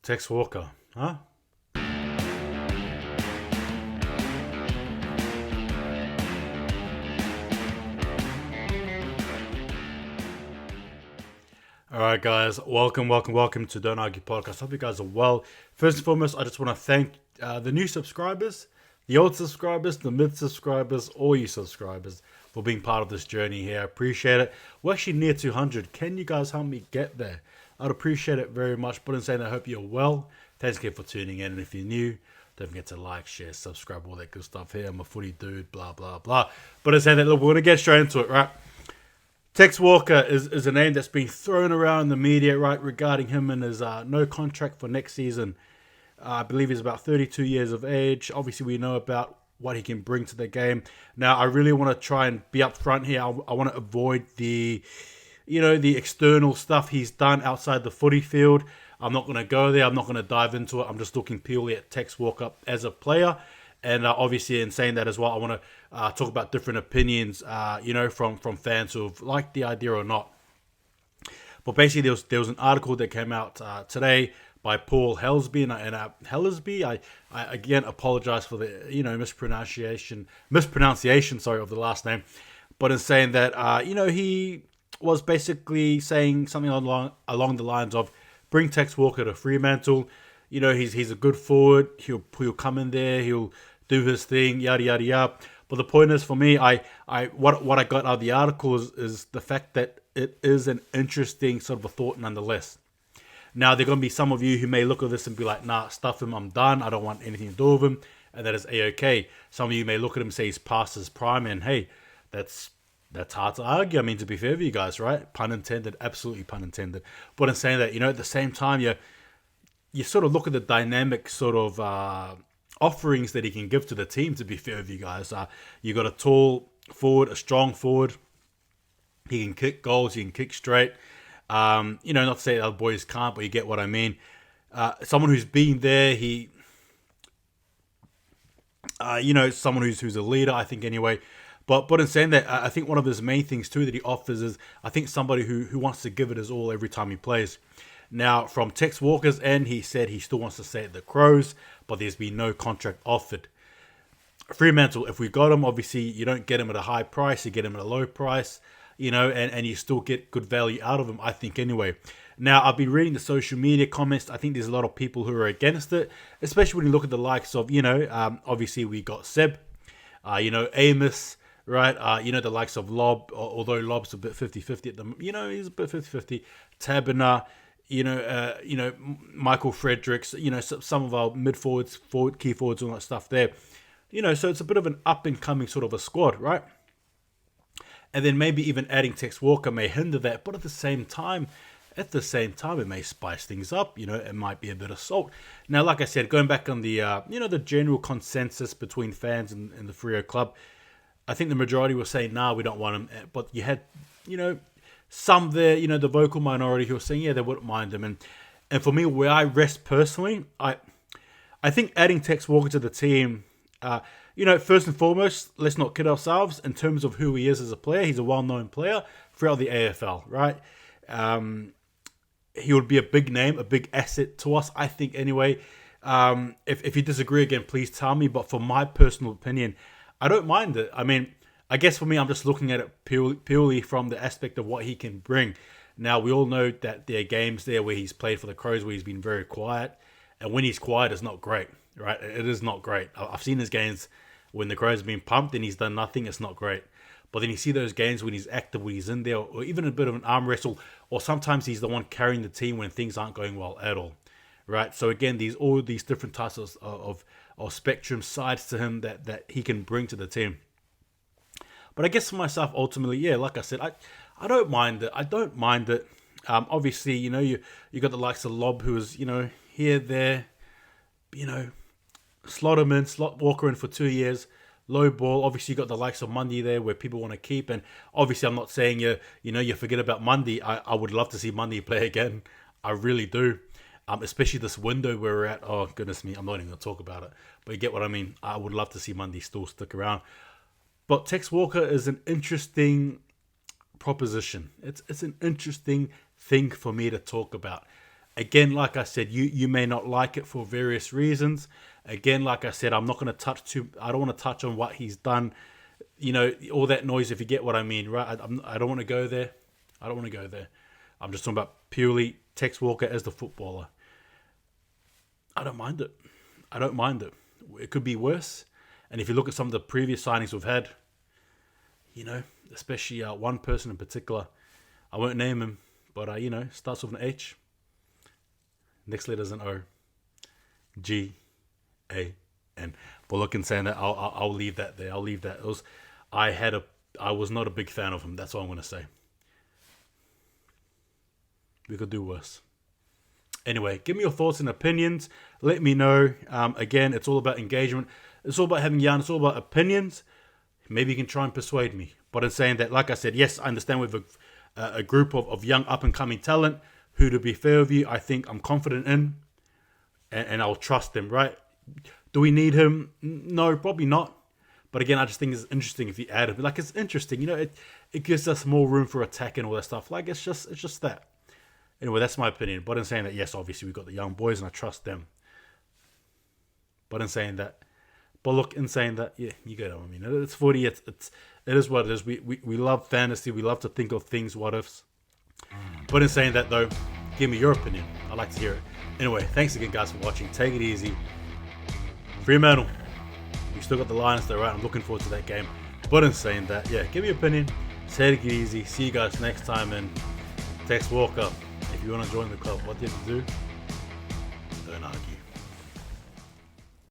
Tex Walker, huh? All right, guys, welcome to Don't Argue Podcast. Hope you guys are well. First and foremost, I just want to thank the new subscribers, the old subscribers, the mid subscribers, all you subscribers for being part of this journey here. I appreciate it. We're actually near 200. Can you guys help me get there? I'd appreciate it very much. But in saying that, I hope you're well. Thanks again for tuning in. And if you're new, don't forget to like, share, subscribe, all that good stuff here. I'm a footy dude, blah, blah, blah. But in saying that, look, we're going to get straight into it, right? Tex Walker is a name that's been thrown around in the media, right, regarding him and his no contract for next season. I believe he's about 32 years of age. Obviously, we know about what he can bring to the game. Now, I really want to try and be upfront here. I want to avoid the external stuff he's done outside the footy field. I'm not going to go there. I'm not going to dive into it. I'm just looking purely at Tex Walker as a player. And obviously, in saying that as well, I want to talk about different opinions, from fans who have liked the idea or not. But basically, there was an article that came out today by Paul Helsby, and Helsby. I again apologize for the mispronunciation of the last name, but in saying that he was basically saying something along the lines of bring Tex Walker to Fremantle. He's a good forward. He'll come in there. He'll do his thing. Yada yada yada. But the point is, for me, what I got out of the article is the fact that it is an interesting sort of a thought nonetheless. Now, there are going to be some of you who may look at this and be like, nah, stuff him, I'm done. I don't want anything to do with him. And that is A-okay. Some of you may look at him and say he's past his prime. And hey, that's hard to argue. I mean, to be fair with you guys, right? Pun intended, absolutely pun intended. But in saying that, at the same time, you sort of look at the dynamic sort of offerings that he can give to the team, to be fair with you guys. You got a tall forward, a strong forward. He can kick goals, he can kick straight. Not to say that other boys can't, but you get what I mean. Someone who's been there, someone who's a leader, I think, anyway. But in saying that, I think one of his main things too that he offers is, I think, somebody who wants to give it his all every time he plays. Now, from Tex Walker's end, he said he still wants to stay at the Crows, but there's been no contract offered. Fremantle, if we got him, obviously you don't get him at a high price, you get him at a low price, and you still get good value out of him, I think, anyway. Now, I've been reading the social media comments. I think there's a lot of people who are against it, especially when you look at the likes of, obviously we got Seb, Amos, right? The likes of Lob, although Lob's a bit 50-50 at the he's a bit 50-50. Tabiner, Michael Fredericks, some of our key forwards, all that stuff there. So it's a bit of an up-and-coming sort of a squad, right? And then maybe even adding Tex Walker may hinder that, but at the same time, it may spice things up. It might be a bit of salt. Now, like I said, going back on the, the general consensus between fans and the Freo club, I think the majority were saying, nah, we don't want him. But you had, some there, the vocal minority who were saying, yeah, they wouldn't mind him. And for me, where I rest personally, I think adding Tex Walker to the team, first and foremost, let's not kid ourselves in terms of who he is as a player. He's a well-known player throughout the AFL, right? He would be a big name, a big asset to us, I think, anyway. If you disagree, again, please tell me. But for my personal opinion, I don't mind it. I mean, I guess for me, I'm just looking at it purely from the aspect of what he can bring. Now, we all know that there are games there where he's played for the Crows where he's been very quiet. And when he's quiet, it's not great, right? It is not great. I've seen his games when the Crows have been pumped and he's done nothing. It's not great. But then you see those games when he's active, when he's in there, or even a bit of an arm wrestle, or sometimes he's the one carrying the team when things aren't going well at all, right? So again, all these different types of spectrum sides to him that he can bring to the team. But I guess for myself, ultimately, yeah, like I said, I don't mind it. I don't mind it. Obviously, you got the likes of Lob, who is, here, there, slot him in, slot Walker in for 2 years, low ball. Obviously, you got the likes of Mundy there where people want to keep. And obviously, I'm not saying you forget about Mundy. I would love to see Mundy play again. I really do. Especially this window where we're at. Oh, goodness me, I'm not even going to talk about it. But you get what I mean. I would love to see Mundy still stick around. But Tex Walker is an interesting proposition. It's an interesting thing for me to talk about. Again, like I said, you may not like it for various reasons. Again, like I said, I'm not going to I don't want to touch on what he's done. All that noise, if you get what I mean, right? I don't want to go there. I'm just talking about purely Tex Walker as the footballer. I don't mind it. It could be worse. And if you look at some of the previous signings we've had, especially one person in particular, I won't name him, but starts with an H. Next letter's an O. G-A-N. But look, in saying that, I'll leave that there. I was not a big fan of him. That's all I'm going to say. We could do worse. Anyway, give me your thoughts and opinions. Let me know. Again, it's all about engagement. It's all about having yarn. It's all about opinions. Maybe you can try and persuade me. But in saying that, like I said, yes, I understand we have a group of young up-and-coming talent who, to be fair with you, I think I'm confident in. And I'll trust them, right? Do we need him? No, probably not. But again, I just think it's interesting if you add him. Like, it's interesting. It gives us more room for attack and all that stuff. Like, it's just that. Anyway, that's my opinion. But in saying that, yes, obviously we've got the young boys and I trust them. But in saying that, yeah, you get what I mean. It's footy. It is what it is. We love fantasy. We love to think of things, what ifs. But in saying that, though, give me your opinion. I'd like to hear it. Anyway, thanks again, guys, for watching. Take it easy. Fremantle. We still got the Lions there, right? I'm looking forward to that game. But in saying that, yeah, give me your opinion. Take it easy. See you guys next time. And Tex Walker, if you want to join the club, what do you have to do?